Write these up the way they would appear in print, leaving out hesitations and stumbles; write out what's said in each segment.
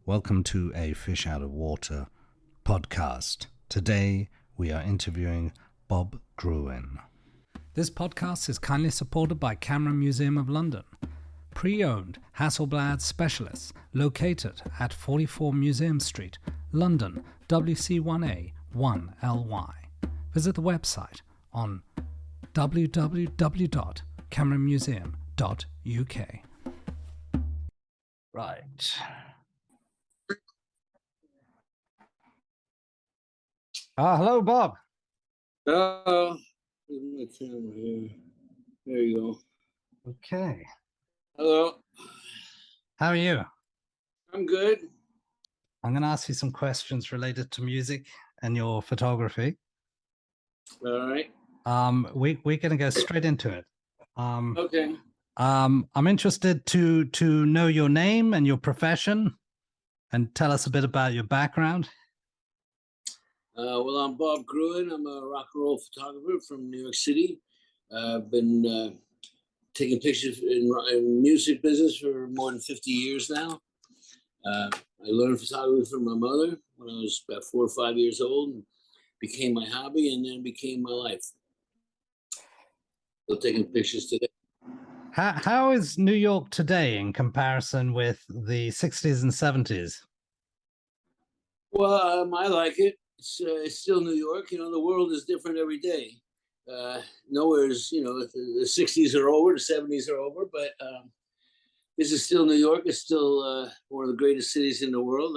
Welcome to a Fish Out of Water podcast. Today we are interviewing Bob Gruen. This podcast is kindly supported by Camera Museum of London, pre-owned Hasselblad specialists located at 44 Museum Street, London, WC1A 1LY. Visit the website on www.cameramuseum.uk. Right. Hello, Bob. Oh, here's my camera here. There you go. Okay. Hello. How are you? I'm good. I'm going to ask you some questions related to music and your photography. All right. We're going to go straight into it. Okay. I'm interested to know your name and your profession, and tell us a bit about your background. Well, I'm Bob Gruen. I'm a rock and roll photographer from New York City. I've been taking pictures in music business for more than 50 years now. I learned photography from my mother when I was about 4 or 5 years old, and became my hobby, and then became my life. So taking pictures today. How is New York today in comparison with the 60s and 70s? Well, I like it. It's still New York. You know, the world is different every day. Nowhere's, the 60s are over, the 70s are over, but this is still New York. It's still one of the greatest cities in the world.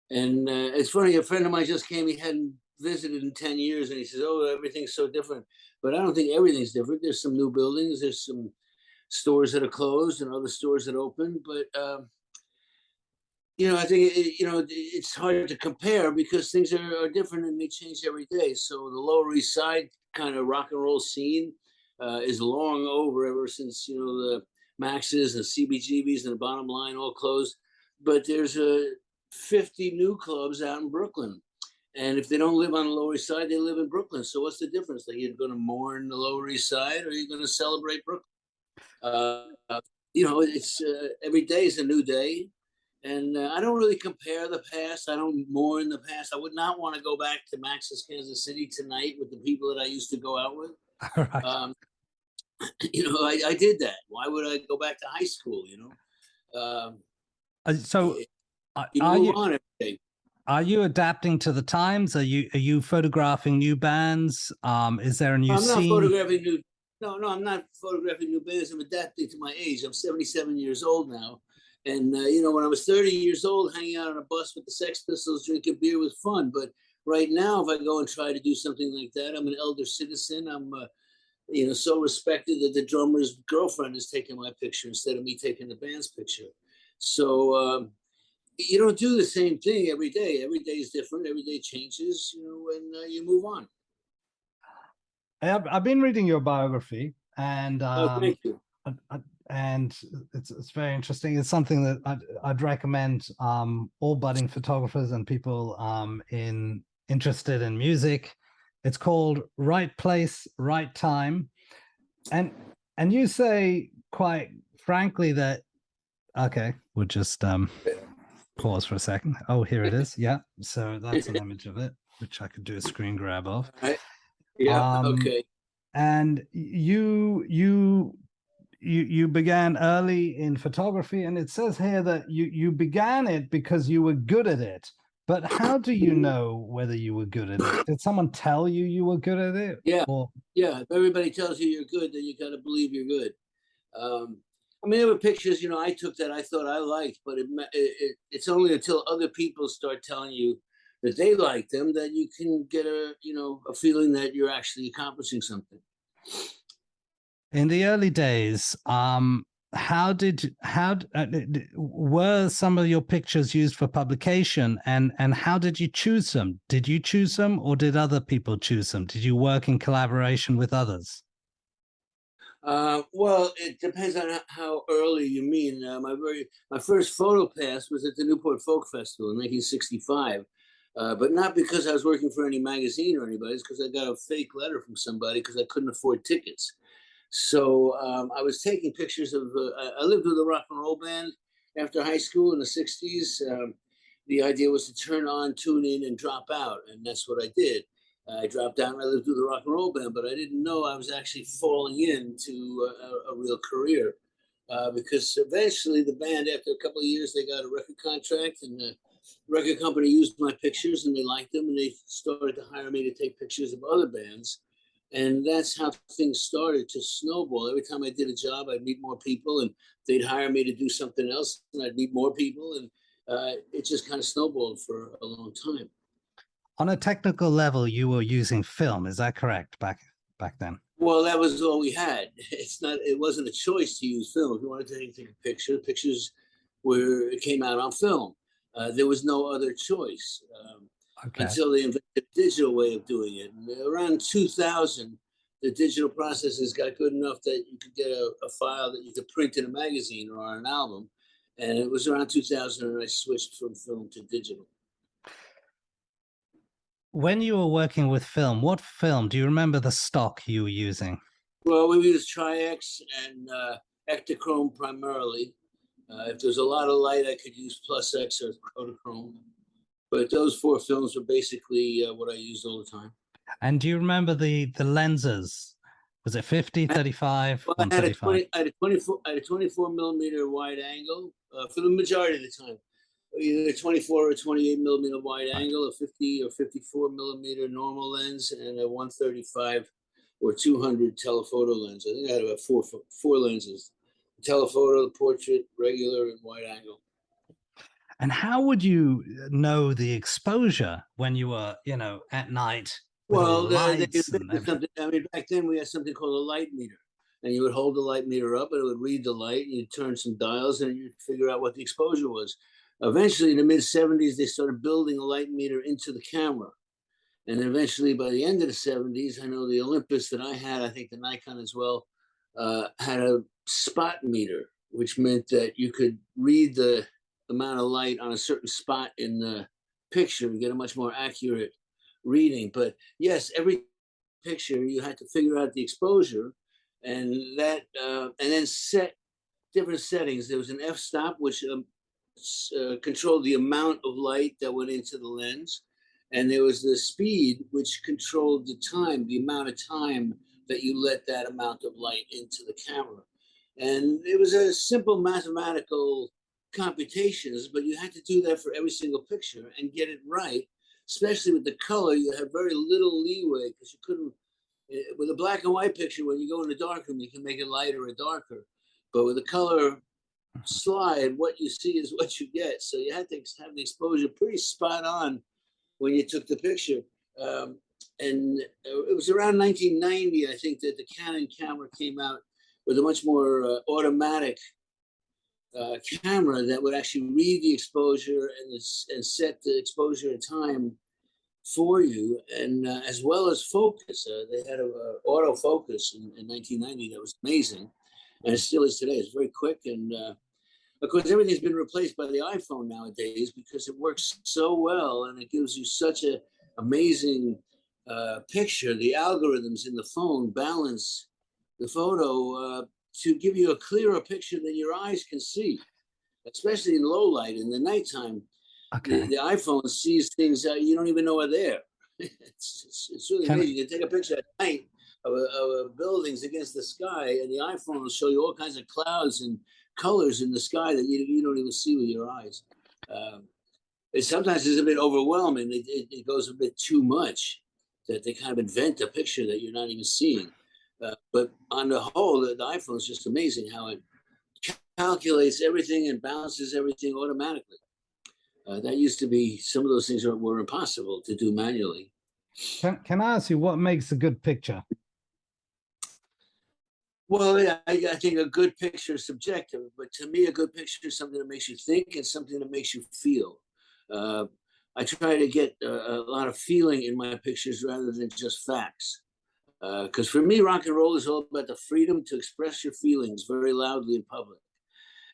And it's funny, a friend of mine just came, he hadn't visited in 10 years, and he says, oh, everything's so different. But I don't think everything's different. There's some new buildings, there's some stores that are closed and other stores that open, but I think it's hard to compare because things are different and they change every day. So the Lower East Side kind of rock and roll scene is long over, ever since the Max's and CBGB's and the Bottom Line all closed. But there's 50 new clubs out in Brooklyn, and if they don't live on the Lower East Side, they live in Brooklyn. So what's the difference? Like, you're going to mourn the Lower East Side, or you're going to celebrate Brooklyn? It's every day is a new day. And I don't really compare the past. I don't mourn the past. I would not want to go back to Max's Kansas City tonight with the people that I used to go out with. Right. I did that. Why would I go back to high school? Are you adapting to the times? Are you photographing new bands? Is there a new scene? I'm not photographing new bands. I'm adapting to my age. I'm 77 years old now. And, when I was 30 years old, hanging out on a bus with the Sex Pistols, drinking beer was fun. But right now, if I go and try to do something like that, I'm an elder citizen. I'm, so respected that the drummer's girlfriend is taking my picture instead of me taking the band's picture. So you don't do the same thing every day. Every day is different. Every day changes, and you move on. I've been reading your biography, and thank you. And it's very interesting. It's something that I'd recommend all budding photographers and people interested in music. It's called Right Place, Right Time, and you say quite frankly that. Okay, we'll just pause for a second. Oh, here it is. Yeah, so that's an image of it, which I could do a screen grab of. Right. Yeah. Okay. And you began early in photography, and it says here that you began it because you were good at it. But how do you know whether you were good at it? Did someone tell you were good at it? Yeah. Yeah. If everybody tells you you're good, then you got to believe you're good. There were pictures, I took that I thought I liked, but it's only until other people start telling you that they like them that you can get a feeling that you're actually accomplishing something. In the early days, were some of your pictures used for publication, and how did you choose them? Did you choose them, or did other people choose them? Did you work in collaboration with others? Well, it depends on how early you mean. My first photo pass was at the Newport Folk Festival in 1965, but not because I was working for any magazine or anybody. It's because I got a fake letter from somebody because I couldn't afford tickets. So I was taking pictures of. I lived with a rock and roll band, after high school in the 60s, the idea was to turn on, tune in, and drop out. And that's what I did. I dropped out and I lived through the rock and roll band, but I didn't know I was actually falling into a real career. Because eventually the band, after a couple of years, they got a record contract, and the record company used my pictures and they liked them, and they started to hire me to take pictures of other bands. And that's how things started to snowball. Every time I did a job, I'd meet more people, and they'd hire me to do something else, and I'd meet more people, and it just kind of snowballed for a long time. On a technical level, you were using film, is that correct, back then? Well, that was all we had. It wasn't a choice to use film. If you wanted to take a picture, pictures it came out on film. There was no other choice. Until they invented a digital way of doing it. And around 2000, the digital processes got good enough that you could get a file that you could print in a magazine or on an album. And it was around 2000 and I switched from film to digital. When you were working with film, what film? Do you remember the stock you were using? Well, we used Tri-X and Ektachrome primarily. If there's a lot of light, I could use Plus X or Kodachrome. But those 4 films were basically what I used all the time. And do you remember the lenses? Was it 50, 35, well, 135? I had a 24 millimeter wide angle for the majority of the time. Either 24 or 28 millimeter wide angle, a 50 or 54 millimeter normal lens, and a 135 or 200 telephoto lens. I think I had about four lenses: telephoto, portrait, regular, and wide angle. And how would you know the exposure when you were, at night? Well, they something. I mean, back then we had something called a light meter, and you would hold the light meter up, and it would read the light, and you'd turn some dials, and you'd figure out what the exposure was. Eventually, in the mid 70s, they started building a light meter into the camera, and eventually, by the end of the 70s, I know the Olympus that I had, I think the Nikon as well, had a spot meter, which meant that you could read the amount of light on a certain spot in the picture and get a much more accurate reading. But yes, every picture you had to figure out the exposure, and that and then set different settings. There was an f-stop which controlled the amount of light that went into the lens, and there was the speed which controlled the time, the amount of time that you let that amount of light into the camera. And it was a simple mathematical computations, but you had to do that for every single picture and get it right. Especially with the color, you had very little leeway because you couldn't. With a black and white picture, when you go in the darkroom, you can make it lighter or darker. But with a color slide, what you see is what you get. So you had to have the exposure pretty spot on when you took the picture. And it was around 1990, I think, that the Canon camera came out with a much more automatic camera that would actually read the exposure and set the exposure and time for you, and as well as focus. They had an autofocus in 1990 that was amazing, and it still is today. It's very quick, and of course everything's been replaced by the iPhone nowadays because it works so well and it gives you such an amazing picture. The algorithms in the phone balance the photo to give you a clearer picture than your eyes can see, especially in low light in the nighttime. Okay. The iPhone sees things that you don't even know are there. It's really amazing. You can take a picture at night of buildings against the sky, and the iPhone will show you all kinds of clouds and colors in the sky that you don't even see with your eyes. It sometimes is a bit overwhelming. It goes a bit too much, that they kind of invent a picture that you're not even seeing. But on the whole, the iPhone is just amazing how it calculates everything and balances everything automatically. That used to be, some of those things were impossible to do manually. Can I ask you what makes a good picture? Well, yeah, I think a good picture is subjective, but to me, a good picture is something that makes you think and something that makes you feel. I try to get a lot of feeling in my pictures rather than just facts. Because for me, rock and roll is all about the freedom to express your feelings very loudly in public.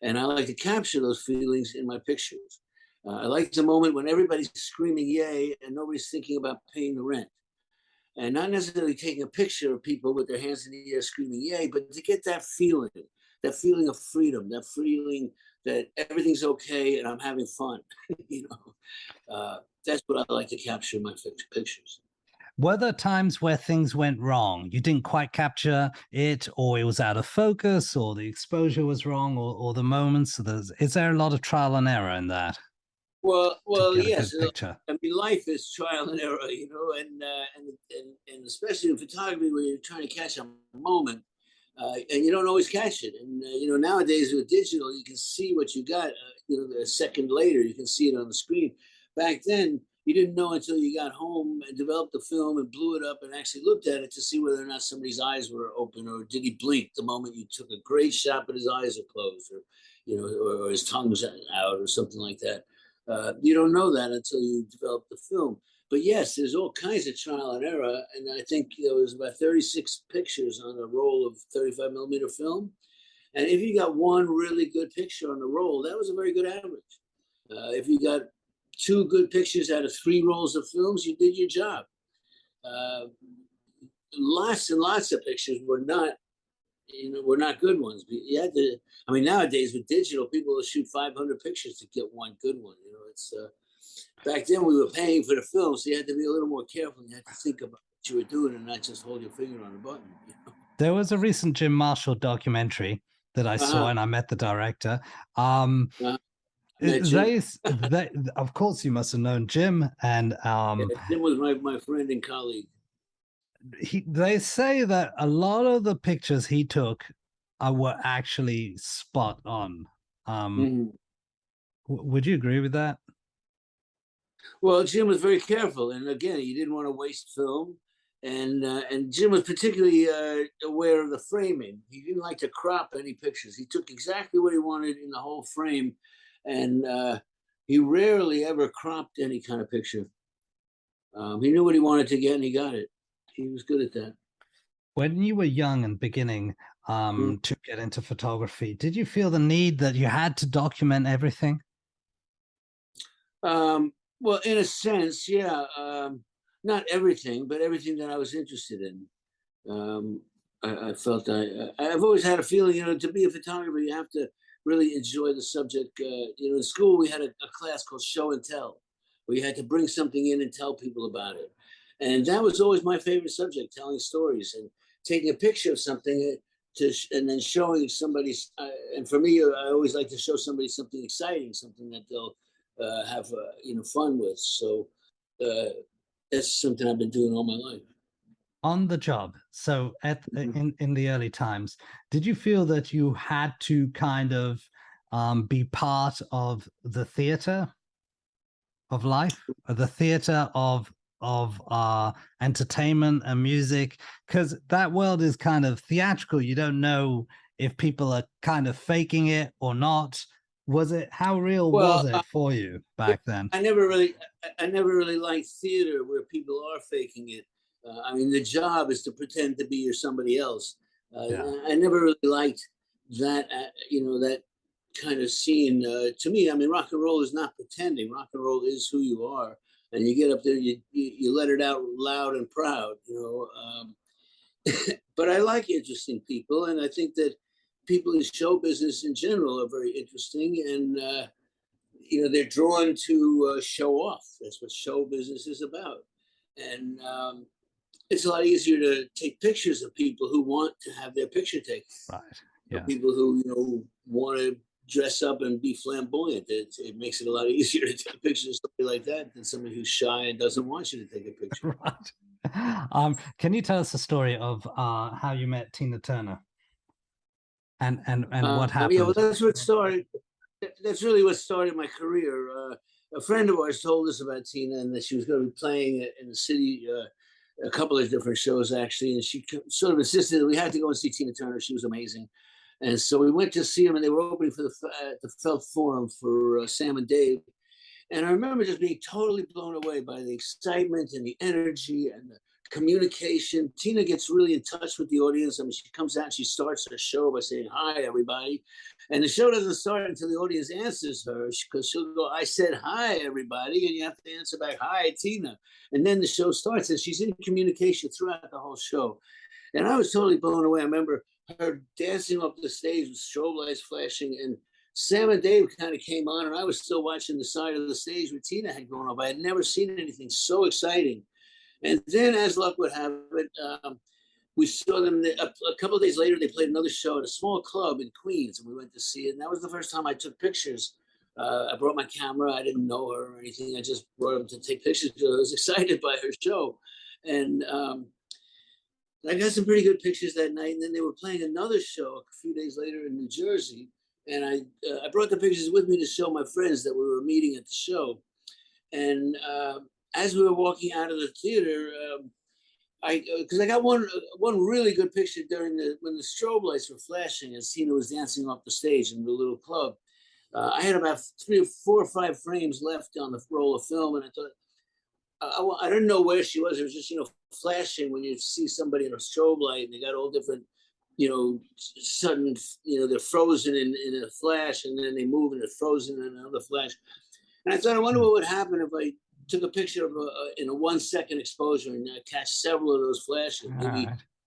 And I like to capture those feelings in my pictures. I like the moment when everybody's screaming yay and nobody's thinking about paying the rent. And not necessarily taking a picture of people with their hands in the air screaming yay, but to get that feeling of freedom, that feeling that everything's okay and I'm having fun. You know, that's what I like to capture in my pictures. Were there times where things went wrong? You didn't quite capture it, or it was out of focus, or the exposure was wrong, or the moments? Is there a lot of trial and error in that? Well, yes. Picture. I mean, life is trial and error, you know, and especially in photography, where you're trying to catch a moment, and you don't always catch it. And you know, nowadays with digital, you can see what you got. You know, a second later, you can see it on the screen. Back then, you didn't know until you got home and developed the film and blew it up and actually looked at it to see whether or not somebody's eyes were open, or did he blink the moment you took a great shot, but his eyes are closed, or you know, or his tongue's out, or something like that. You don't know that until you develop the film. But yes, there's all kinds of trial and error. And I think there was about 36 pictures on a roll of 35 millimeter film. And if you got one really good picture on the roll, that was a very good average. If you got 2 good pictures out of 3 rolls of films, you did your job. Lots and lots of pictures were not, you know, were not good ones. You had to, I mean, nowadays with digital, people will shoot 500 pictures to get one good one. You know, it's back then we were paying for the film, so you had to be a little more careful. You had to think about what you were doing and not just hold your finger on the button. You know? There was a recent Jim Marshall documentary that I saw, and I met the director. They, of course, you must have known Jim, and yeah, Jim was my friend and colleague. They say that a lot of the pictures he took were actually spot on. Would you agree with that? Well, Jim was very careful, and again, he didn't want to waste film. And Jim was particularly aware of the framing. He didn't like to crop any pictures. He took exactly what he wanted in the whole frame, and he rarely ever cropped any kind of picture. He knew what he wanted to get, and he got it. He was good at that. When you were young and beginning to get into photography, did you feel the need that you had to document everything? Well, in a sense, yeah. Not everything, but everything that I was interested in. I felt I've always had a feeling, you know, to be a photographer, you have to really enjoy the subject. You know, in school, we had a class called Show and Tell, where you had to bring something in and tell people about it. And that was always my favorite subject, telling stories and taking a picture of something and then showing somebody. And for me, I always like to show somebody something exciting, something that they'll have you know, fun with. So that's something I've been doing all my life. On the job, so in the early times, did you feel that you had to kind of be part of the theater of life, or the theater of entertainment and music? Because that world is kind of theatrical. You don't know if people are kind of faking it or not. Was it, how real was it for you back then? I never really liked theater where people are faking it. I mean, the job is to pretend to be you're somebody else. I never really liked that, you know, that kind of scene. To me, I mean, rock and roll is not pretending. Rock and roll is who you are. And you get up there, you let it out loud and proud, you know. But I like interesting people, and I think that people in show business in general are very interesting, and you know, they're drawn to show off. That's what show business is about, and it's a lot easier to take pictures of people who want to have their picture taken. Right. Yeah. People who, you know, want to dress up and be flamboyant. It makes it a lot easier to take pictures of somebody like that than somebody who's shy and doesn't want you to take a picture. Right. Can you tell us the story of how you met Tina Turner and what happened? Yeah, well, that's what started. That's really what started my career. A friend of ours told us about Tina and that she was going to be playing in the city, a couple of different shows actually, and she sort of insisted that we had to go and see Tina Turner. She was amazing. And so we went to see them, and they were opening for the Felt Forum for Sam and Dave. And I remember just being totally blown away by the excitement and the energy and the communication. Tina gets really in touch with the audience. I mean, she comes out and she starts her show by saying, "Hi, everybody." And the show doesn't start until the audience answers her, because she'll go, "I said, hi, everybody." And you have to answer back, "Hi, Tina." And then the show starts, and she's in communication throughout the whole show. And I was totally blown away. I remember her dancing up the stage with strobe lights flashing and Sam and Dave kind of came on, and I was still watching the side of the stage where Tina had gone up. I had never seen anything so exciting. And then, as luck would have it, we saw them a couple of days later. They played another show at a small club in Queens, and we went to see it. And that was the first time I took pictures. I brought my camera. I didn't know her or anything. I just brought them to take pictures because I was excited by her show. And I got some pretty good pictures that night. And then they were playing another show a few days later in New Jersey. And I brought the pictures with me to show my friends that we were meeting at the show. And as we were walking out of the theater, because I got one really good picture during when the strobe lights were flashing as Tina was dancing off the stage in the little club. I had about 3 or 4 or 5 frames left on the roll of film, and I thought I didn't know where she was. It was just flashing when you see somebody in a strobe light, and they got all different sudden they're frozen in a flash, and then they move and they're frozen in another flash. And I thought, I wonder what would happen if I took a picture of in a 1 second exposure and I catch several of those flashes.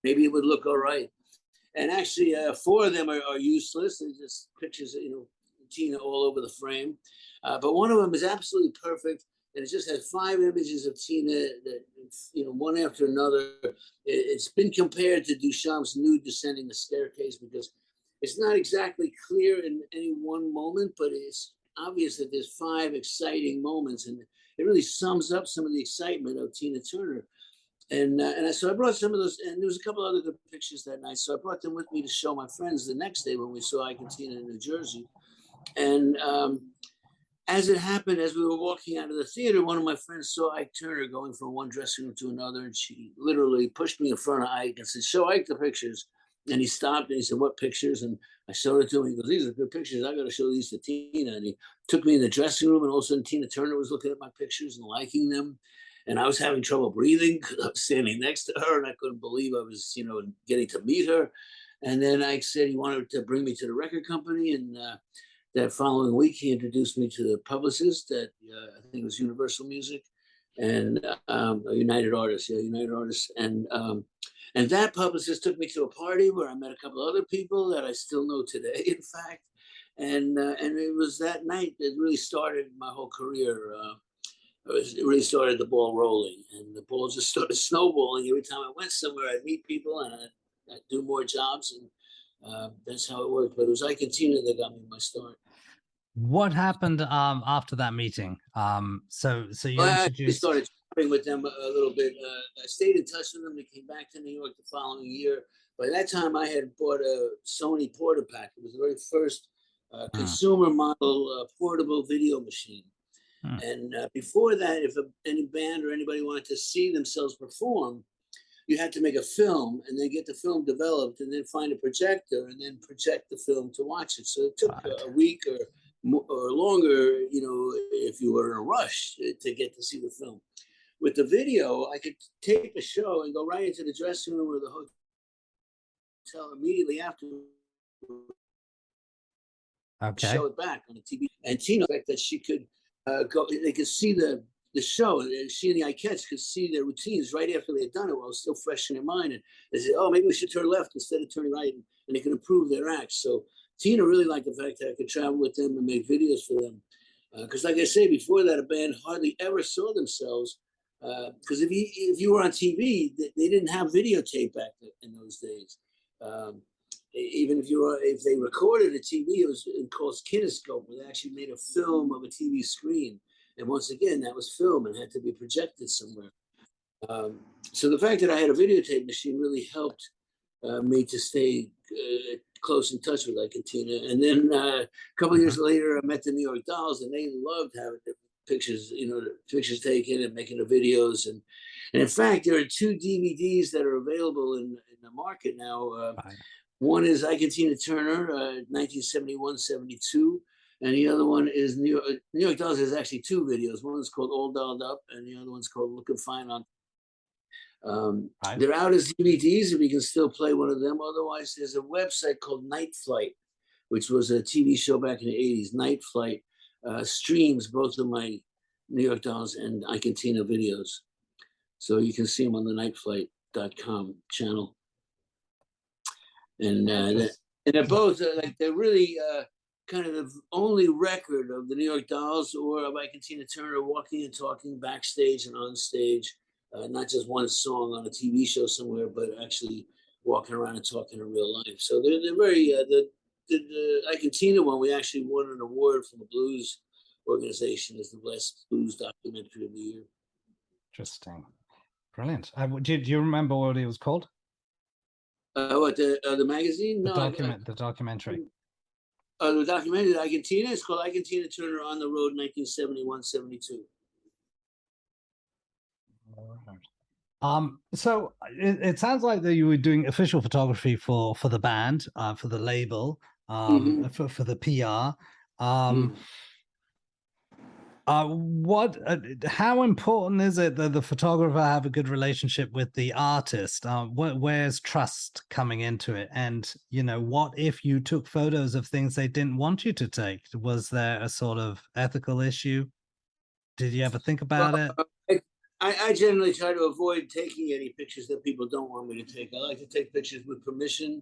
Maybe it would look all right. And actually, 4 of them are useless. They're just pictures of Tina all over the frame. But one of them is absolutely perfect, and it just has 5 images of Tina that one after another. It's been compared to Duchamp's nude descending the staircase because it's not exactly clear in any one moment, but it's obvious that there's 5 exciting moments, and it really sums up some of the excitement of Tina Turner. And so I brought some of those, and there was a couple other good pictures that night. So I brought them with me to show my friends the next day when we saw Ike and Tina in New Jersey. And as it happened, as we were walking out of the theater, one of my friends saw Ike Turner going from one dressing room to another, and she literally pushed me in front of Ike and said, "Show Ike the pictures." And he stopped and he said, "What pictures?" And I showed it to him. He goes, "These are good pictures. I got to show these to Tina." And he took me in the dressing room, and all of a sudden Tina Turner was looking at my pictures and liking them. And I was having trouble breathing because I was standing next to her, and I couldn't believe I was, getting to meet her. And then Ike said he wanted to bring me to the record company, and that following week, he introduced me to the publicist at, I think it was Universal Music, and United Artists, United Artists. And that publicist took me to a party where I met a couple of other people that I still know today, in fact. And it was that night that really started my whole career. It really started the ball rolling, and the ball just started snowballing. Every time I went somewhere, I'd meet people and I'd do more jobs, and that's how it worked. But it was Ike and Tina that got me my start. What happened after that meeting? So you I started shopping with them a little bit. I stayed in touch with them. They came back to New York the following year. By that time, I had bought a Sony Portapak. It was the very first consumer model portable video machine. And before that, if any band or anybody wanted to see themselves perform, you had to make a film and then get the film developed and then find a projector and then project the film to watch it. So it took a week or longer, if you were in a rush to get to see the film. With the video, I could tape a show and go right into the dressing room or the hotel immediately after. Okay. Show it back on the TV. And Tina, that she could they could see the show. She and the Ikettes could see their routines right after they had done it while it was still fresh in their mind. And they said, "Oh, maybe we should turn left instead of turning right," and they could improve their acts. So Tina really liked the fact that I could travel with them and make videos for them. Because like I say, before that, a band hardly ever saw themselves. Because if you were on TV, they didn't have videotape back in those days. Even if they recorded a TV, it was called kinescope, where they actually made a film of a TV screen. And once again, that was film and had to be projected somewhere. So the fact that I had a videotape machine really helped me to stay close in touch with Ike and Tina. And then a couple of years later, I met the New York Dolls, and they loved having the pictures, the pictures taken and making the videos. And in fact, there are 2 DVDs that are available in the market now. One is Ike and Tina Turner, 1971-72. And the other one is New York Dolls has actually 2 videos. One is called All Dolled Up, and the other one's called Looking Fine on. They're out as DVDs, and we can still play one of them. Otherwise, there's a website called Night Flight, which was a TV show back in the 80s. Night Flight streams both of my New York Dolls and Ike and Tina videos. So you can see them on the nightflight.com channel. And they're both they're really kind of the only record of the New York Dolls or of Ike and Tina Turner walking and talking backstage and on stage, not just one song on a TV show somewhere, but actually walking around and talking in real life. So they're very, the Ike and Tina one, we actually won an award from the blues organization as the best blues documentary of the year. Interesting. Brilliant. Do you remember what it was called? What, the magazine? The documentary. The documentary, Ike and Tina, it's called Ike and Tina Turner on the Road, 1971-72. So it sounds like that you were doing official photography for the band, for the label, for the PR. How important is it that the photographer have a good relationship with the artist? Where's trust coming into it? And, you know, what if you took photos of things they didn't want you to take? Was there a sort of ethical issue? Did you ever think about it? I generally try to avoid taking any pictures that people don't want me to take. I like to take pictures with permission.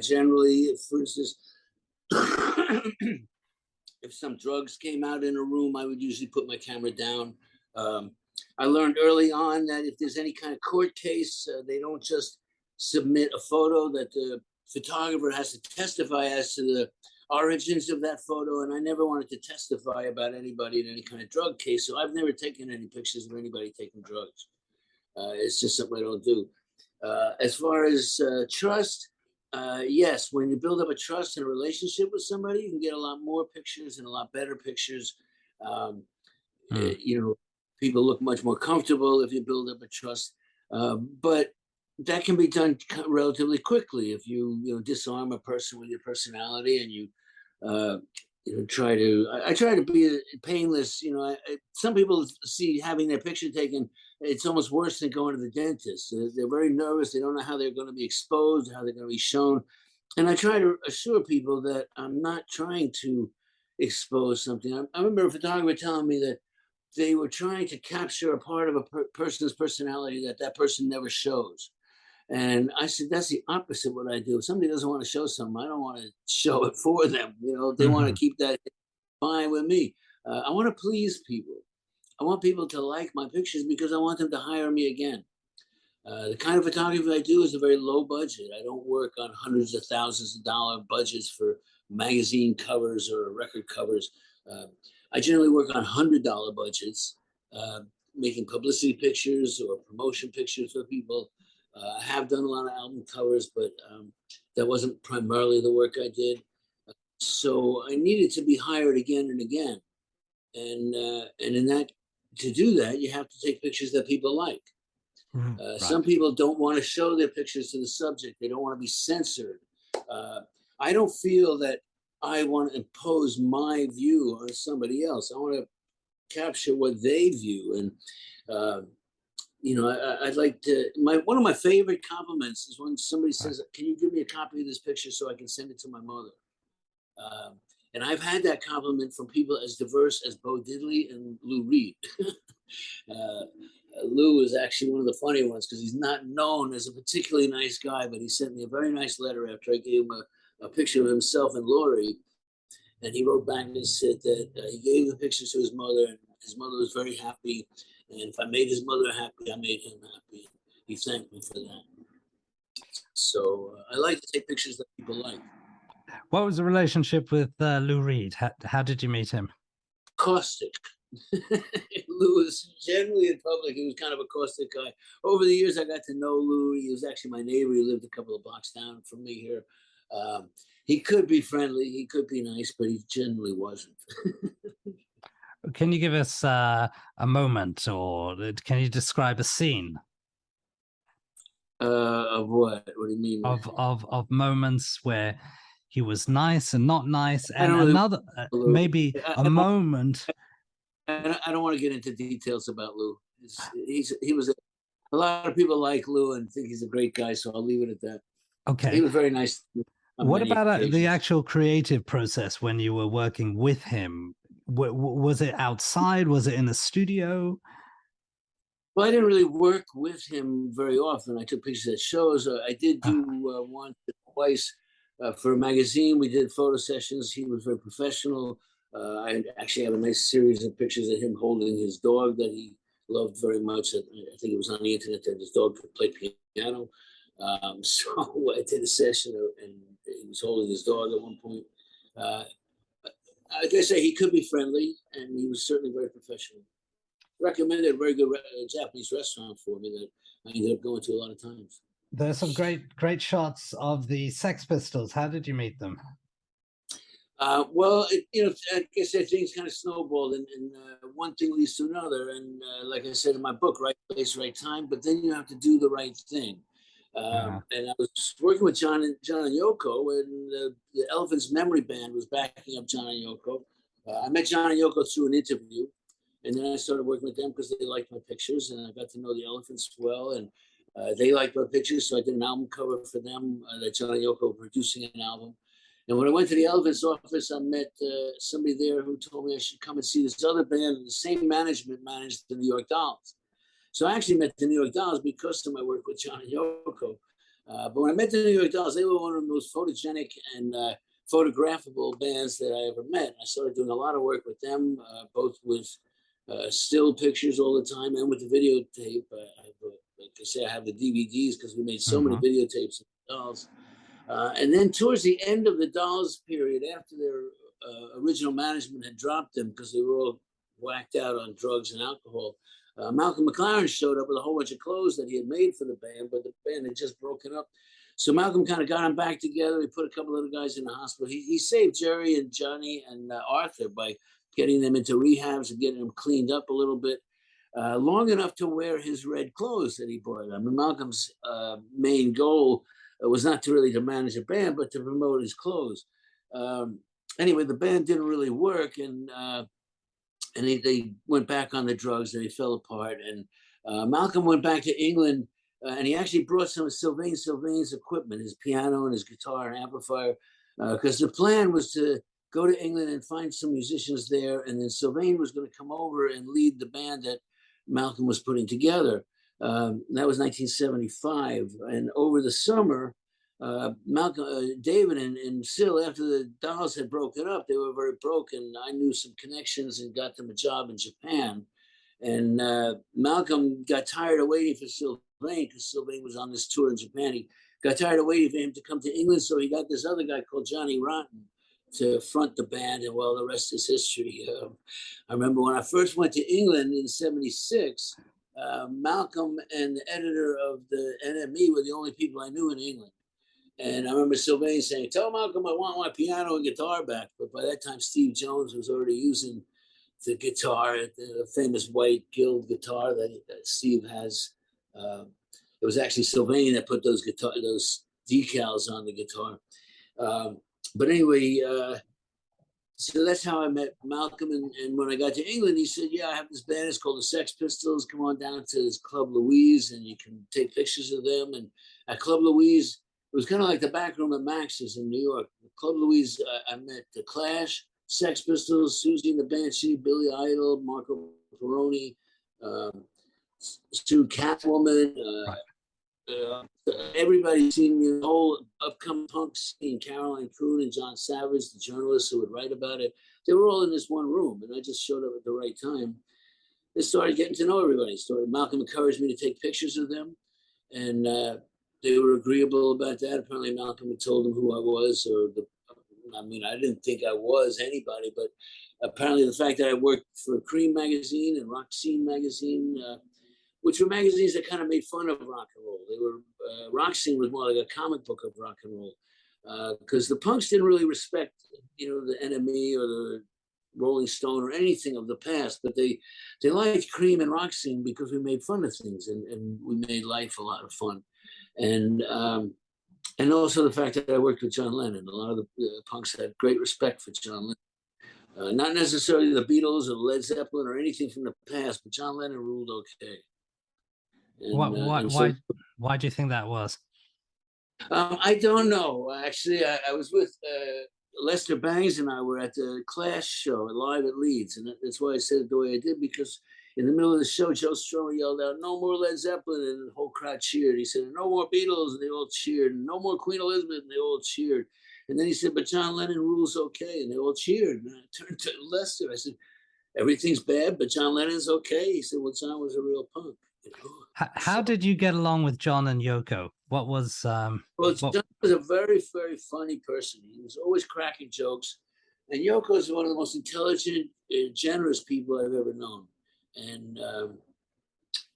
Generally, for instance, if some drugs came out in a room, I would usually put my camera down. I learned early on that if there's any kind of court case, they don't just submit a photo, that the photographer has to testify as to the origins of that photo. And I never wanted to testify about anybody in any kind of drug case. So I've never taken any pictures of anybody taking drugs. It's just something I don't do. As far as trust, yes, when you build up a trust and a relationship with somebody, you can get a lot more pictures and a lot better pictures. You know, people look much more comfortable if you build up a trust. But that can be done relatively quickly if you disarm a person with your personality and you try to. I try to be painless. Some people see having their picture taken, it's almost worse than going to the dentist. They're very nervous. They don't know how they're going to be exposed, how they're going to be shown. And I try to assure people that I'm not trying to expose something. I remember a photographer telling me that they were trying to capture a part of a person's personality that person never shows. And I said, that's the opposite of what I do. If somebody doesn't want to show something, I don't want to show it for them. If they want to keep that, fine with me. I want to please people. I want people to like my pictures because I want them to hire me again. The kind of photography I do is a very low budget. I don't work on hundreds of thousands of dollar budgets for magazine covers or record covers. I generally work on $100 budgets, making publicity pictures or promotion pictures for people. I have done a lot of album covers, but that wasn't primarily the work I did. So I needed to be hired again and again. And in that, to do that, you have to take pictures that people like. Right. Some people don't want to show their pictures to the subject. They don't want to be censored. I don't feel that I want to impose my view on somebody else. I want to capture what they view. And, I'd like to, one of my favorite compliments is when somebody says, can you give me a copy of this picture so I can send it to my mother? And I've had that compliment from people as diverse as Bo Diddley and Lou Reed. Lou is actually one of the funny ones because he's not known as a particularly nice guy, but he sent me a very nice letter after I gave him a picture of himself and Laurie. And he wrote back and said that he gave the pictures to his mother, and his mother was very happy. And if I made his mother happy, I made him happy. He thanked me for that. So I like to take pictures that people like. What was the relationship with Lou Reed? How did you meet him? Caustic. Lou was generally in public. He was kind of a caustic guy. Over the years, I got to know Lou. He was actually my neighbor. He lived a couple of blocks down from me here. He could be friendly. He could be nice, but he generally wasn't. Can you give us a moment, or can you describe a scene? Of what? What do you mean? Of moments where he was nice and not nice, and really another maybe a moment. I don't want to get into details about Lou. He was a lot of people like Lou and think he's a great guy, so I'll leave it at that. Okay. He was very nice. What about the actual creative process when you were working with him? Was it outside? Was it in the studio? Well, I didn't really work with him very often. I took pictures at shows. I did do once or twice for a magazine. We did photo sessions. He was very professional. I actually have a nice series of pictures of him holding his dog that he loved very much. I think it was on the internet that his dog could play piano. So I did a session and he was holding his dog at one point. I guess he could be friendly, and he was certainly very professional. Recommended a very good Japanese restaurant for me that I ended up going to a lot of times. There's some great shots of the Sex Pistols. How did you meet them? Well, like I said, things kind of snowballed, and one thing leads to another. And like I said in my book, right place, right time. But then you have to do the right thing. And I was working with John and Yoko, and the Elephants Memory Band was backing up John and Yoko. I met John and Yoko through an interview, and then I started working with them because they liked my pictures, and I got to know the Elephants well, and they liked my pictures, so I did an album cover for them. That John and Yoko were producing an album. And when I went to the Elvis office, I met somebody there who told me I should come and see this other band. The same management managed the New York Dolls. So I actually met the New York Dolls because of my work with John and Yoko. But when I met the New York Dolls, they were one of the most photogenic and photographable bands that I ever met. I started doing a lot of work with them, both with still pictures all the time and with the videotape. Like I say, I have the DVDs because we made so many videotapes of the Dolls. And then towards the end of the Dolls period, after their original management had dropped them because they were all whacked out on drugs and alcohol, Malcolm McLaren showed up with a whole bunch of clothes that he had made for the band, but the band had just broken up. So Malcolm kind of got them back together. He put a couple other guys in the hospital. He saved Jerry and Johnny and Arthur by getting them into rehabs and getting them cleaned up a little bit, long enough to wear his red clothes that he bought. I mean, Malcolm's main goal was not to really to manage a band, but to promote his clothes. Anyway, the band didn't really work, and they went back on the drugs, and they fell apart. And Malcolm went back to England, and he actually brought some of Sylvain's equipment, his piano and his guitar and amplifier, because the plan was to go to England and find some musicians there, and then Sylvain was going to come over and lead the band that Malcolm was putting together. That was 1975, and over the summer, David and Syl, after the Dolls had broken up, they were very broken. I knew some connections and got them a job in Japan. And Malcolm got tired of waiting for Sylvain because Sylvain was on this tour in Japan. He got tired of waiting for him to come to England, so he got this other guy called Johnny Rotten to front the band, and well, the rest is history. I remember when I first went to England in '76, Malcolm and the editor of the NME were the only people I knew in England. And I remember Sylvain saying, "Tell Malcolm I want my piano and guitar back." But by that time, Steve Jones was already using the guitar, the famous white Guild guitar that Steve has. It was actually Sylvain that put those decals on the guitar. But anyway, so that's how I met Malcolm. And when I got to England, he said, "Yeah, I have this band. It's called the Sex Pistols. Come on down to this Club Louise, and you can take pictures of them." And at Club Louise, it was kind of like the back room at Max's in New York. Club Louise, I met The Clash, Sex Pistols, Susie and the Banshee, Billy Idol, Marco Peroni, Stu Catwoman. Everybody seen the whole upcoming punk scene, Caroline Coon and John Savage, the journalists who would write about it. They were all in this one room, and I just showed up at the right time. They started getting to know everybody. Malcolm encouraged me to take pictures of them, and they were agreeable about that. Apparently Malcolm had told them who I was, I didn't think I was anybody, but apparently the fact that I worked for Cream magazine and Rock Scene magazine, which were magazines that kind of made fun of rock and roll. They were Rock Scene was more like a comic book of rock and roll, because the punks didn't really respect, the NME or the Rolling Stone or anything of the past, but they liked Cream and Rock Scene because we made fun of things and we made life a lot of fun. And also the fact that I worked with John Lennon. A lot of the punks had great respect for John Lennon. Not necessarily the Beatles or Led Zeppelin or anything from the past, but John Lennon ruled okay. And, why do you think that was? I don't know. Actually, I was with Lester Bangs and I were at the Clash show live at Leeds. And that's why I said it the way I did, because in the middle of the show, Joe Strummer yelled out, "No more Led Zeppelin," and the whole crowd cheered. He said, "No more Beatles," and they all cheered. And "No more Queen Elizabeth," and they all cheered. And then he said, but John Lennon rules okay. And they all cheered. And I turned to Lester. I said, everything's bad, but John Lennon's okay. He said, well, John was a real punk. You know? How did you get along with John and Yoko? What was well, John was a very, very funny person. He was always cracking jokes. And Yoko is one of the most intelligent, generous people I've ever known. And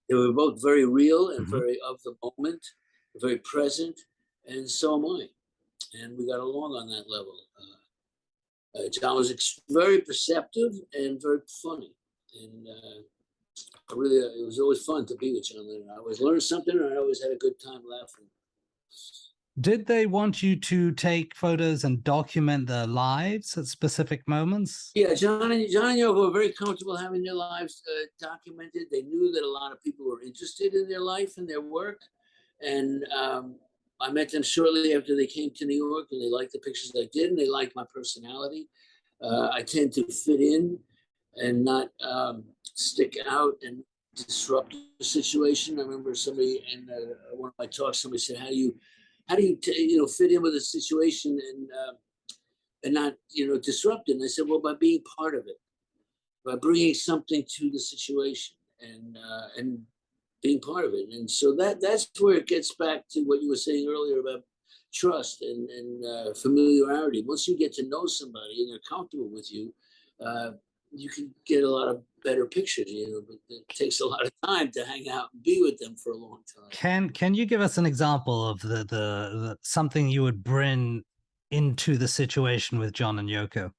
they were both very real and very of the moment, very present. And so am I. And we got along on that level. John was very perceptive and very funny. And really, it was always fun to be with John Lennon. I always learned something, and I always had a good time laughing. Did they want you to take photos and document their lives at specific moments? Yeah, John and Yoko were very comfortable having their lives documented. They knew that a lot of people were interested in their life and their work. And I met them shortly after they came to New York, and they liked the pictures I did, and they liked my personality. I tend to fit in and not stick out and disrupt the situation. I remember somebody in one of my talks, somebody said, how do you fit in with a situation and not, disrupt it? And I said, well, by being part of it, by bringing something to the situation and being part of it. And so that's where it gets back to what you were saying earlier about trust and familiarity. Once you get to know somebody and they're comfortable with you, you can get a lot of better pictures, but it takes a lot of time to hang out and be with them for a long time. Can you give us an example of the something you would bring into the situation with John and Yoko?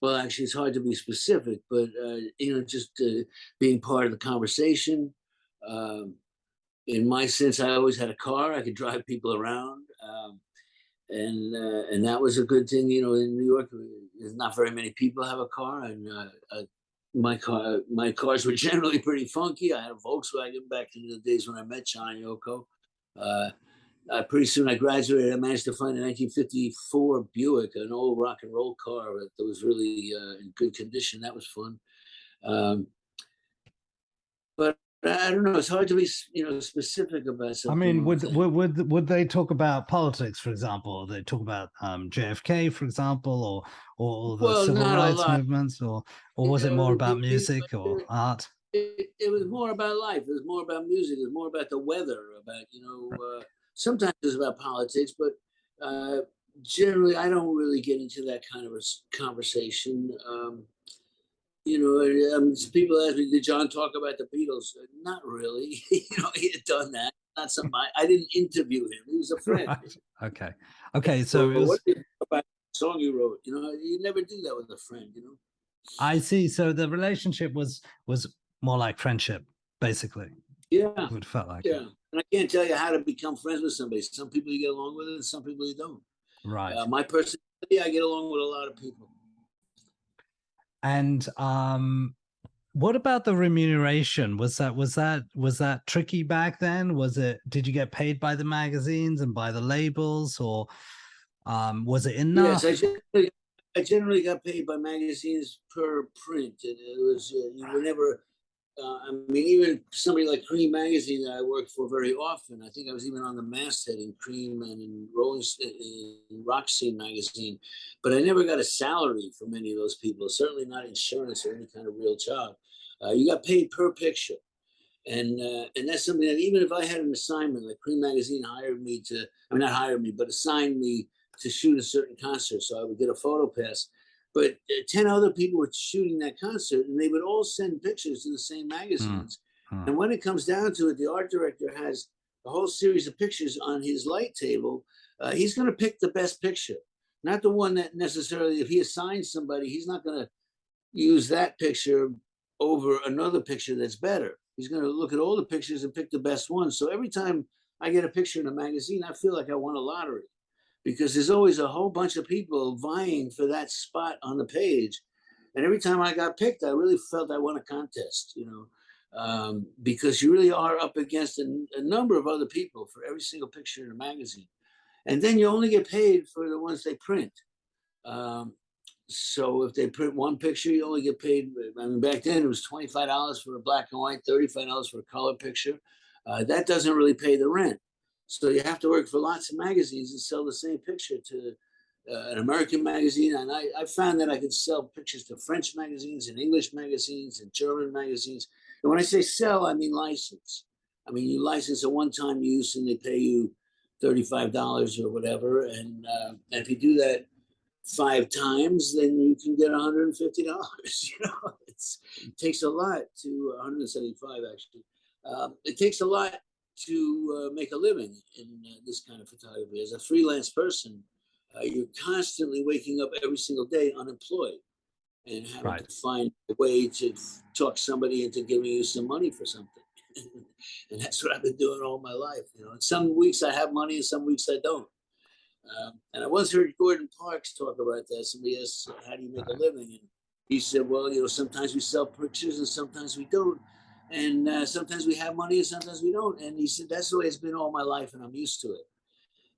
Well, actually, it's hard to be specific, but just being part of the conversation. In my sense, I always had a car. I could drive people around. And that was a good thing. In New York, there's not very many people have a car, and my cars were generally pretty funky. I had a Volkswagen back in the days when I met John and Yoko. Pretty soon I graduated. I managed to find a 1954 Buick, an old rock and roll car that was really in good condition. That was fun. But I don't know. It's hard to be, specific about something. I mean, would they talk about politics, for example? Or they talk about JFK, for example, or the civil rights movements, or was it more about music or art? It was more about life. It was more about music. It was more about the weather. About sometimes it's about politics, but generally I don't really get into that kind of a conversation. People ask me, did John talk about the Beatles? Not really. He had done that. Not something I didn't interview him. He was a friend. Right. Okay. So what do you about the song you wrote? You never do that with a friend. I see. So the relationship was more like friendship, basically. Yeah. It would felt like. Yeah. And I can't tell you how to become friends with somebody. Some people you get along with, and some people you don't. Right. My personality, I get along with a lot of people. And what about the remuneration? Was that tricky back then? Did you get paid by the magazines and by the labels, or was it enough? Yes, I generally got paid by magazines per print. It was you were never. Even somebody like Cream magazine that I worked for very often. I think I was even on the masthead in Cream and in Rock Scene magazine, but I never got a salary from any of those people. Certainly not insurance or any kind of real job. You got paid per picture, and that's something that even if I had an assignment, like Cream magazine assigned me to shoot a certain concert, so I would get a photo pass. But 10 other people were shooting that concert, and they would all send pictures to the same magazines. And when it comes down to it, the art director has a whole series of pictures on his light table. He's going to pick the best picture, not the one that necessarily, if he assigns somebody, he's not going to use that picture over another picture that's better. He's going to look at all the pictures and pick the best one. So every time I get a picture in a magazine, I feel like I won a lottery, because there's always a whole bunch of people vying for that spot on the page. And every time I got picked, I really felt I won a contest, because you really are up against a number of other people for every single picture in a magazine. And then you only get paid for the ones they print. So if they print one picture, you only get paid. Back then it was $25 for a black and white, $35 for a color picture. That doesn't really pay the rent. So you have to work for lots of magazines and sell the same picture to an American magazine. And I found that I could sell pictures to French magazines and English magazines and German magazines. And when I say sell, I mean license. I mean, you license a one-time use and they pay you $35 or whatever. And if you do that 5 times, then you can get $150. You know, it takes a lot to 175 actually. It takes a lot to make a living in this kind of photography. As a freelance person, you're constantly waking up every single day unemployed and having to find a way to talk somebody into giving you some money for something. And that's what I've been doing all my life. You know, and some weeks I have money and some weeks I don't. And I once heard Gordon Parks talk about that. Somebody asked, how do you make a living? And he said, well, you know, sometimes we sell pictures and sometimes we don't. And sometimes we have money and sometimes we don't. And he said, that's the way it's been all my life and I'm used to it.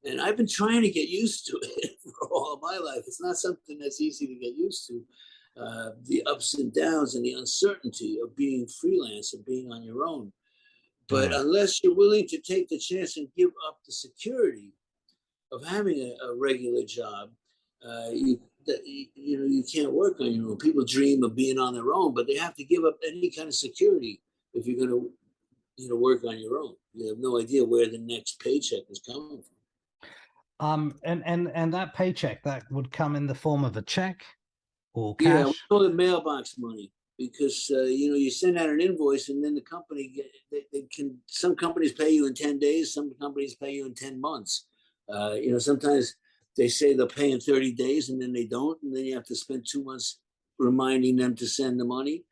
And I've been trying to get used to it for all of my life. It's not something that's easy to get used to. The ups and downs and the uncertainty of being freelance and being on your own. But unless you're willing to take the chance and give up the security of having a regular job, you know, you can't work on your own. People dream of being on their own, but they have to give up any kind of security if you're going to, you know, work on your own. You have no idea where the next paycheck is coming from. And that paycheck, that would come in the form of a check or cash? Yeah, we call it mailbox money because, you know, you send out an invoice and then the company, some companies pay you in 10 days, some companies pay you in 10 months. You know, sometimes they say they'll pay in 30 days and then they don't. And then you have to spend 2 months reminding them to send the money.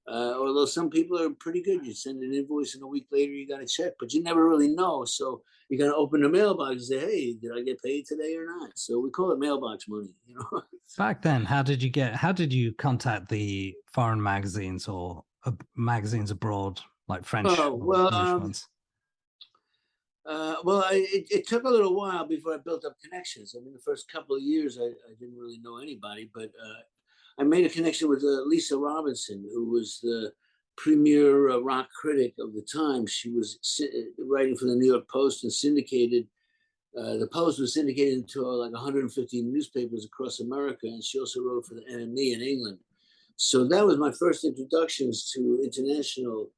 Although some people are pretty good. You send an invoice and a week later you got a check, but you never really know. So you got to open the mailbox and say, hey, did I get paid today or not? So we call it mailbox money, you know. Back then, how did you contact the foreign magazines or magazines abroad, like French or English ones? Well, it took a little while before I built up connections. I mean, the first couple of years, I didn't really know anybody, but I made a connection with Lisa Robinson, who was the premier rock critic of the time. She was writing for the New York Post and syndicated. The Post was syndicated into like 150 newspapers across America, and she also wrote for the NME in England. So that was my first introductions to international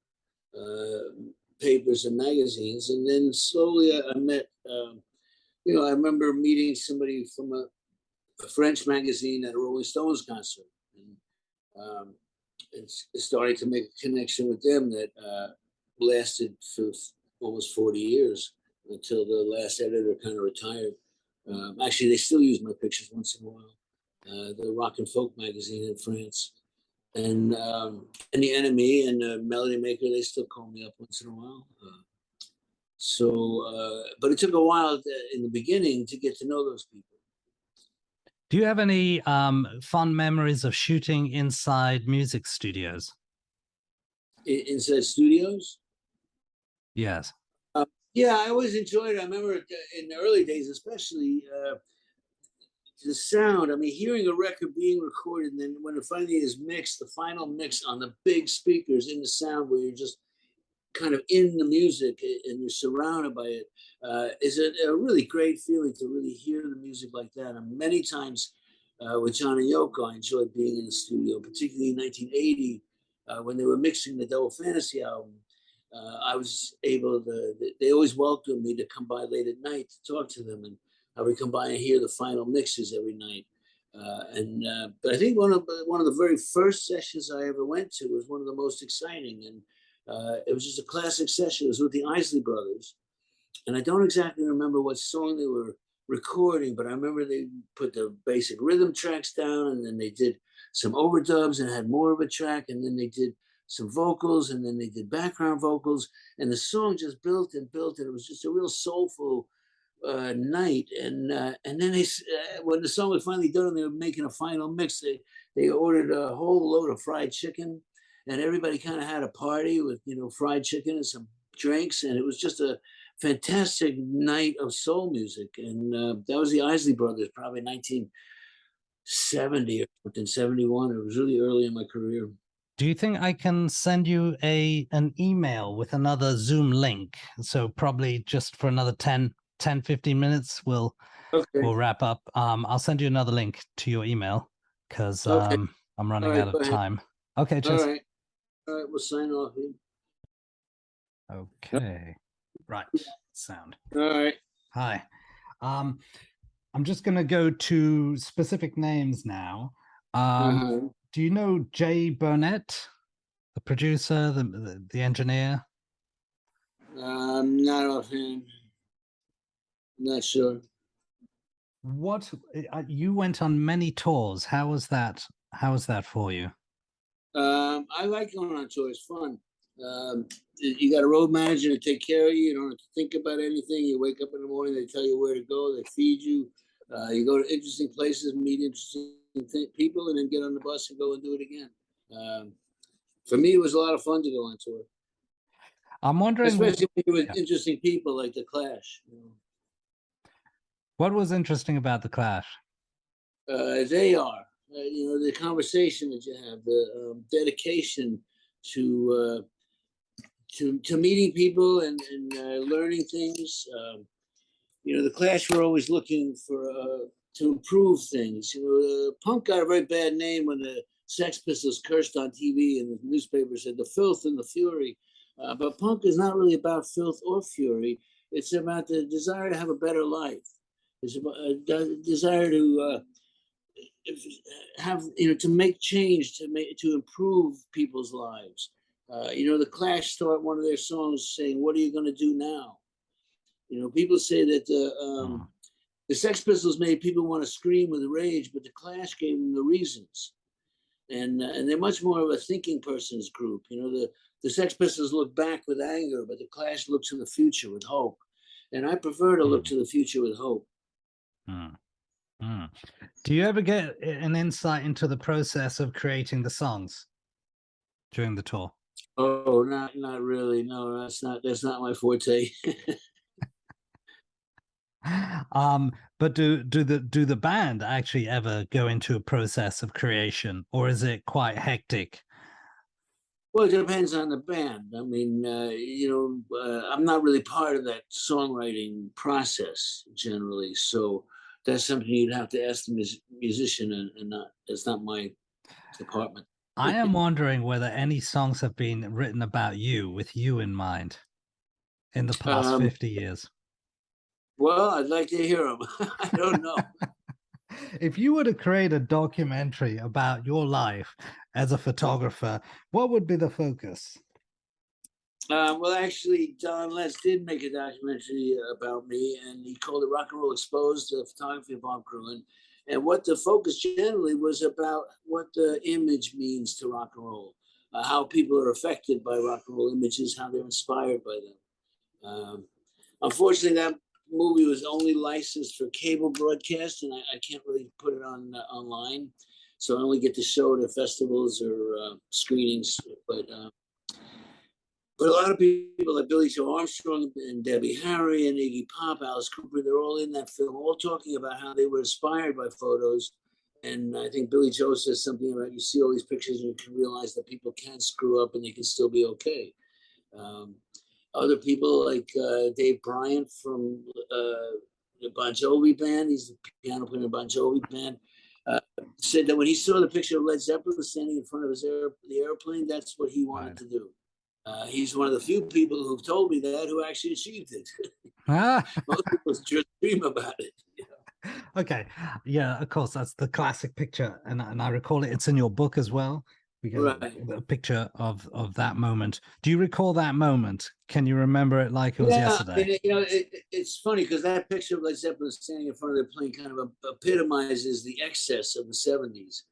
papers and magazines. And then slowly I met, you know, I remember meeting somebody from a French magazine at a Rolling Stones concert. And starting to make a connection with them that lasted for almost 40 years until the last editor kind of retired. Actually, they still use my pictures once in a while. The Rock and Folk magazine in France. And the NME and Melody Maker, they still call me up once in a while. But it took a while in the beginning to get to know those people. Do you have any fun memories of shooting inside music studios? Inside studios? Yes. Yeah, I always enjoyed it. I remember in the early days, especially the sound. I mean, hearing a record being recorded, and then when it finally is mixed, the final mix on the big speakers in the sound where you're just kind of in the music and you're surrounded by it, is a really great feeling to really hear the music like that. And many times with John and Yoko, I enjoyed being in the studio, particularly in 1980 when they were mixing the Double Fantasy album. I was able to, they always welcomed me to come by late at night to talk to them, and I would come by and hear the final mixes every night. But I think one of the very first sessions I ever went to was one of the most exciting, and it was just a classic session. It was with the Isley Brothers, and I don't exactly remember what song they were recording, but I remember they put the basic rhythm tracks down, and then they did some overdubs and had more of a track, and then they did some vocals, and then they did background vocals, and the song just built and built, and it was just a real soulful night. And then when the song was finally done and they were making a final mix, they ordered a whole load of fried chicken, and everybody kind of had a party with, you know, fried chicken and some drinks, and it was just a fantastic night of soul music. And that was the Isley Brothers, probably 1970 or something, 71. It was really early in my career. Do you think I can send you an email with another Zoom link? So probably just for another 15 minutes, we'll Okay. wrap up. I'll send you another link to your email because Okay. I'm All running right. out Go of ahead. time. Okay, All cheers. right. All right. We'll sign off here. Okay. Right. Sound. All right. Hi. I'm just gonna go to specific names now. Uh-huh. Do you know Jay Burnett, the producer, the engineer? Not offhand. Not sure. What you went on many tours. How was that? How was that for you? I like going on tour. It's fun. You got a road manager to take care of you. You don't have to think about anything. You wake up in the morning, they tell you where to go, they feed you. You go to interesting places, meet interesting people, and then get on the bus and go and do it again. For me, it was a lot of fun to go on tour, I'm wondering, especially when you're with yeah, interesting people like the Clash. what was interesting about the Clash? They are, the conversation that you have, the dedication to to meeting people and learning things. The Clash were always looking for to improve things. Punk got a very bad name when the Sex Pistols cursed on TV and the newspaper said the filth and the fury. But punk is not really about filth or fury. It's about the desire to have a better life. It's about a desire to have to make change, to improve people's lives. The Clash start one of their songs saying, "What are you going to do now?" People say that the Sex Pistols made people want to scream with rage, but the Clash gave them the reasons. And they're much more of a thinking person's group. The Sex Pistols look back with anger, but the Clash looks to the future with hope. And I prefer to look to the future with hope. Mm. Mm. Do you ever get an insight into the process of creating the songs during the tour? Oh, not really. No, that's not my forte. But do the band actually ever go into a process of creation, or is it quite hectic? Well, it depends on the band. I mean, I'm not really part of that songwriting process generally, so that's something you'd have to ask the musician, and not that's not my department. I am wondering whether any songs have been written about you with you in mind in the past Um, 50 years. well, I'd like to hear them. I don't know. If you were to create a documentary about your life as a photographer, what would be the focus? Well, actually, Don Letts did make a documentary about me, and he called it Rock and Roll Exposed, the photography of Bob Gruen. And what the focus generally was about what the image means to rock and roll, how people are affected by rock and roll images, how they're inspired by them. Unfortunately, that movie was only licensed for cable broadcast, and I can't really put it on online. So I only get to show it at festivals or screenings. But a lot of people like Billy Joe Armstrong and Debbie Harry and Iggy Pop, Alice Cooper, they're all in that film, all talking about how they were inspired by photos. And I think Billy Joe says something about you see all these pictures and you can realize that people can screw up and they can still be okay. Other people like Dave Bryant from the Bon Jovi band, he's the piano player in the Bon Jovi band, said that when he saw the picture of Led Zeppelin standing in front of the airplane, that's what he wanted to do. He's one of the few people who've told me that who actually achieved it. Most people just dream about it. Okay, yeah, of course, that's the classic picture, and I recall it. It's in your book as well. We get a picture of that moment. Do you recall that moment? Can you remember it like it was yesterday? It's funny because that picture of Led Zeppelin standing in front of the plane kind of epitomizes the excess of the '70s,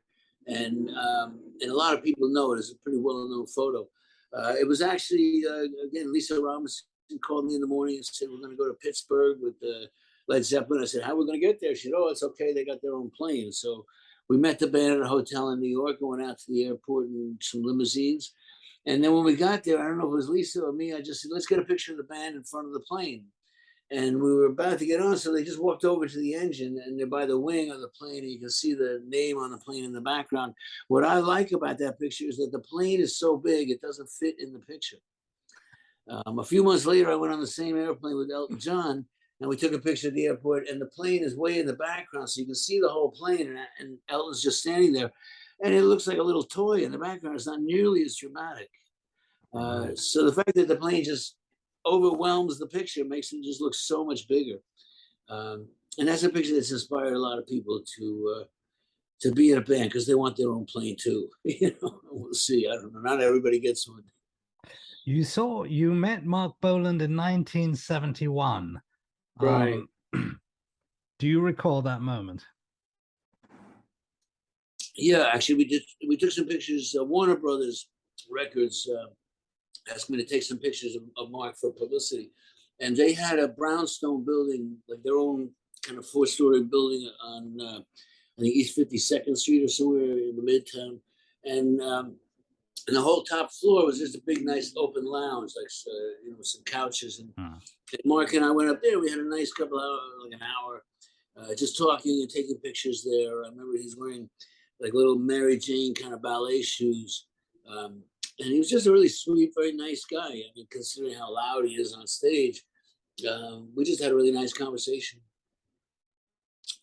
and a lot of people know it. It's a pretty well-known photo. It was actually, again, Lisa Robinson called me in the morning and said, we're going to go to Pittsburgh with Led Zeppelin. I said, how are we going to get there? She said, oh, it's okay. They got their own plane. So we met the band at a hotel in New York and went out to the airport in some limousines. And then when we got there, I don't know if it was Lisa or me, I just said, let's get a picture of the band in front of the plane. And we were about to get on, so they just walked over to the engine, and they're by the wing of the plane, and you can see the name on the plane in the background. What I like about that picture is that the plane is so big, it doesn't fit in the picture. A few months later, I went on the same airplane with Elton John, and we took a picture at the airport, and the plane is way in the background, so you can see the whole plane, and Elton's just standing there, and it looks like a little toy in the background. It's not nearly as dramatic. So the fact that the plane just overwhelms the picture makes it just look so much bigger. And that's a picture that's inspired a lot of people to be in a band because they want their own plane too. You know, we'll see. I don't know. Not everybody gets one. You met Mark Boland in 1971. Right. Do you recall that moment? Yeah, actually, we took some pictures. Warner Brothers Records asked me to take some pictures of Mark for publicity, and they had a brownstone building, like their own kind of 4-story building on I think East 52nd Street or somewhere in the Midtown, and the whole top floor was just a big, nice open lounge, like you know, some couches. And Mark and I went up there. We had a nice couple hours, like an hour, just talking and taking pictures there. I remember he's wearing like little Mary Jane kind of ballet shoes. And he was just a really sweet, very nice guy. I mean, considering how loud he is on stage, we just had a really nice conversation.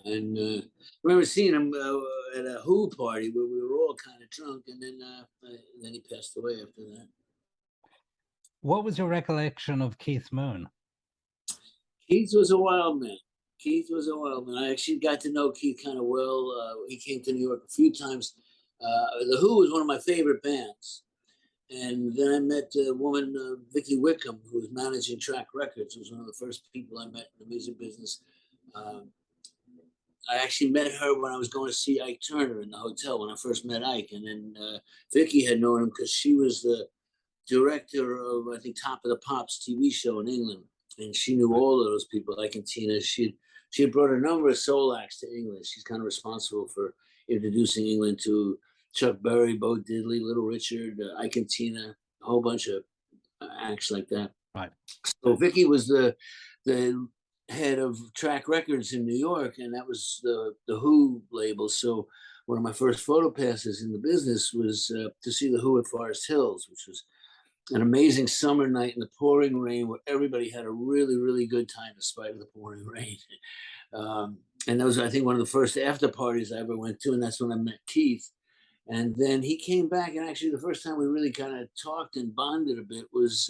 And I remember seeing him at a Who party where we were all kind of drunk, and then he passed away after that. What was your recollection of Keith Moon? Keith was a wild man. I actually got to know Keith kind of well. He came to New York a few times. The Who was one of my favorite bands. And then I met a woman, Vicky Wickham, who was managing Track Records. Who was one of the first people I met in the music business. I actually met her when I was going to see Ike Turner in the hotel when I first met Ike. And then Vicky had known him because she was the director of, I think, Top of the Pops TV show in England. And she knew all of those people, Ike and Tina. She had brought a number of soul acts to England. She's kind of responsible for introducing England to Chuck Berry, Bo Diddley, Little Richard, Ike and Tina, a whole bunch of acts like that. Right. So Vicky was the head of Track Records in New York, and that was the Who label. So one of my first photo passes in the business was to see the Who at Forest Hills, which was an amazing summer night in the pouring rain where everybody had a really, really good time despite the pouring rain. And that was, I think, one of the first after parties I ever went to, and that's when I met Keith. And then he came back, and actually the first time we really kind of talked and bonded a bit was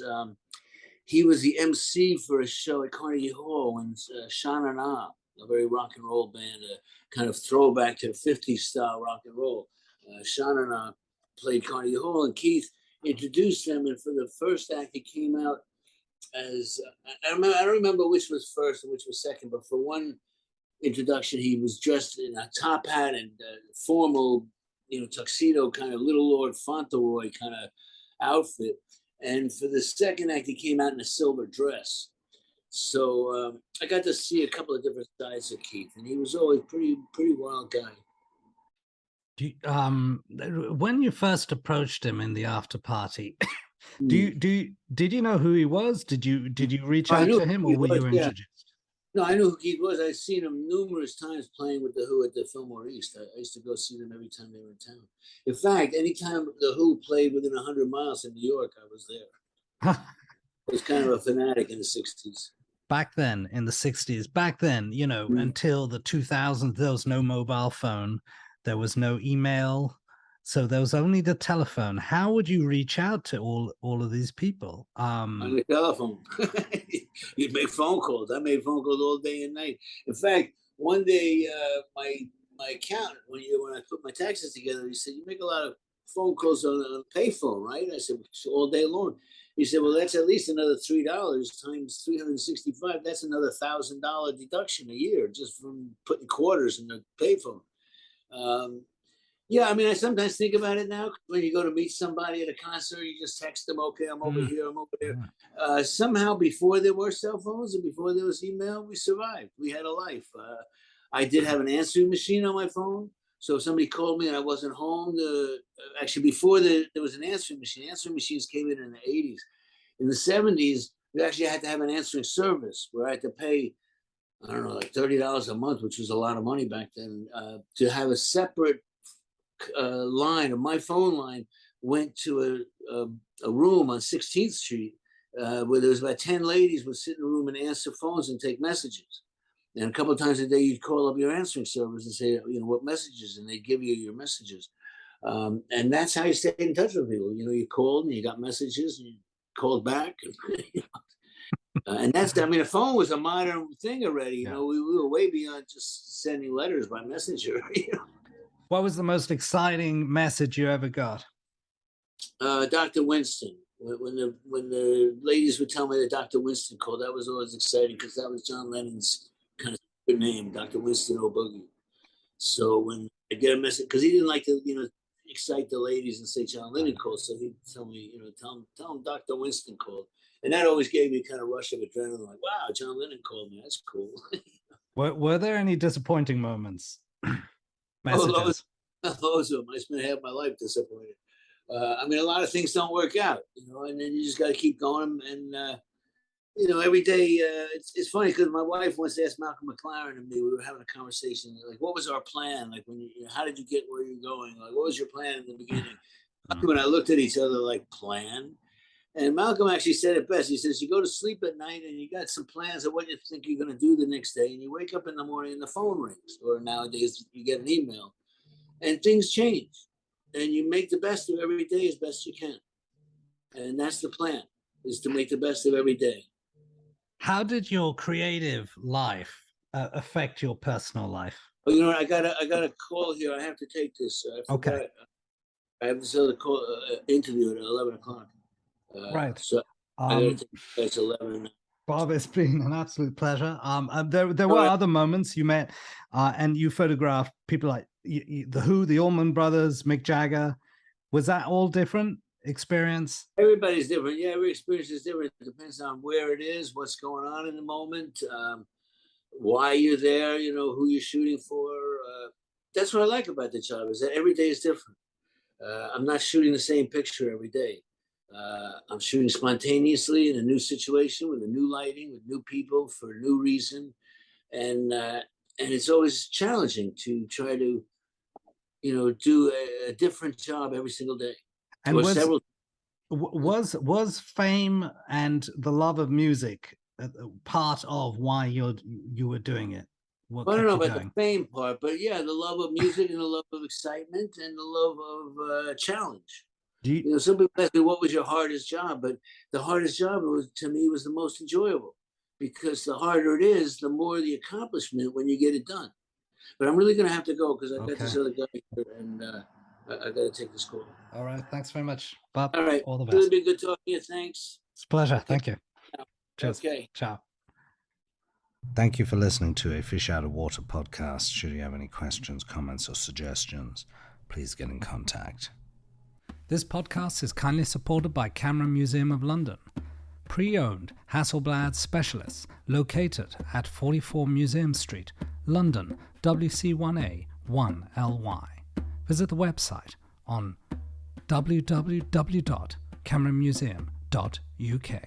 he was the MC for a show at Carnegie Hall when Sha Na Na, a very rock and roll band, a kind of throwback to the 50s style rock and roll. Sha Na Na played Carnegie Hall, and Keith introduced them. And for the first act, he came out as, I don't remember which was first and which was second, but for one introduction, he was dressed in a top hat and formal, you know, tuxedo kind of Little Lord Fauntleroy kind of outfit. And for the second act, he came out in a silver dress. So I got to see a couple of different sides of Keith, and he was always pretty wild guy. When you first approached him in the after party, did you know who he was? Did you reach out to him, or were you introduced? No, I knew who Keith was. I'd seen him numerous times playing with the Who at the Fillmore East. I used to go see them every time they were in town. In fact, anytime the Who played within 100 miles in New York, I was there. I was kind of a fanatic in the 60s. Back then, in the 60s, you know, until the 2000s, there was no mobile phone, there was no email, so there was only the telephone. How would you reach out to all of these people? On the telephone. You'd make phone calls. I made phone calls all day and night. In fact, one day, my accountant, when I put my taxes together, he said, "You make a lot of phone calls on a payphone, right?" I said, "All day long." He said, "Well, that's at least another $3 times 365. That's another $1,000 deduction a year just from putting quarters in the payphone." Yeah, I mean, I sometimes think about it now. When you go to meet somebody at a concert, you just text them, "Okay, I'm over here, I'm over there." Somehow, before there were cell phones and before there was email, we survived. We had a life. I did have an answering machine on my phone. So if somebody called me and I wasn't home, actually before there was an answering machine. Answering machines came in the 80s. In the 70s, we actually had to have an answering service where I had to pay, I don't know, like $30 a month, which was a lot of money back then, to have a separate line. Or my phone line went to a room on 16th Street where there was about 10 ladies would sit in a room and answer phones and take messages. And a couple of times a day, you'd call up your answering service and say, what messages, and they'd give you your messages. And that's how you stayed in touch with people. You called and you got messages and you called back. And that's, the phone was a modern thing already. You know, we were way beyond just sending letters by messenger. What was the most exciting message you ever got? Dr. Winston. When the ladies would tell me that Dr. Winston called, that was always exciting because that was John Lennon's kind of good name, Dr. Winston O'Boogie. So when I get a message, because he didn't like to, excite the ladies and say John Lennon called, so he'd tell me, tell him Dr. Winston called. And that always gave me kind of rush of adrenaline, like, wow, John Lennon called me. That's cool. Were there any disappointing moments? Messages? Loads of them. I spent half my life disappointed. A lot of things don't work out, and then you just got to keep going. And, every day, it's funny because my wife once asked Malcolm McLaren and me, we were having a conversation, like, what was our plan? Like, how did you get where you're going? Like, what was your plan in the beginning? When I looked at each other, like, plan? And Malcolm actually said it best. He says, you go to sleep at night and you got some plans of what you think you're going to do the next day. And you wake up in the morning and the phone rings. Or nowadays, you get an email. And things change. And you make the best of every day as best you can. And that's the plan, is to make the best of every day. How did your creative life affect your personal life? Well, I got a call here. I have to take this. Okay. I have this other call, interview at 11 o'clock. Right. So it's 11. Bob, it's been an absolute pleasure. There were other moments you met, and you photographed people like the Who, the Allman Brothers, Mick Jagger. Was that all different experience? Everybody's different. Yeah, every experience is different. It depends on where it is, what's going on in the moment, why you're there, who you're shooting for. That's what I like about the job, is that every day is different. I'm not shooting the same picture every day. I'm shooting spontaneously in a new situation with a new lighting, with new people for a new reason. And it's always challenging to try to, do a different job every single day. And was fame and the love of music part of why you were doing it? I don't know about the fame part, but yeah, the love of music and the love of excitement and the love of challenge. Some people ask me, what was your hardest job? But the hardest job to me was the most enjoyable, because the harder it is, the more the accomplishment when you get it done. But I'm really going to have to go because I've got this other guy here, and I got to take this call. All right. Thanks very much, Bob. All right. All the best. Really been good talking to you. Thanks. It's a pleasure. Thank you. Cheers. Okay. Ciao. Thank you for listening to a Fish Out of Water podcast. Should you have any questions, comments, or suggestions, please get in contact. This podcast is kindly supported by Camera Museum of London, pre-owned Hasselblad specialists located at 44 Museum Street, London, WC1A 1LY. Visit the website on www.cameramuseum.uk.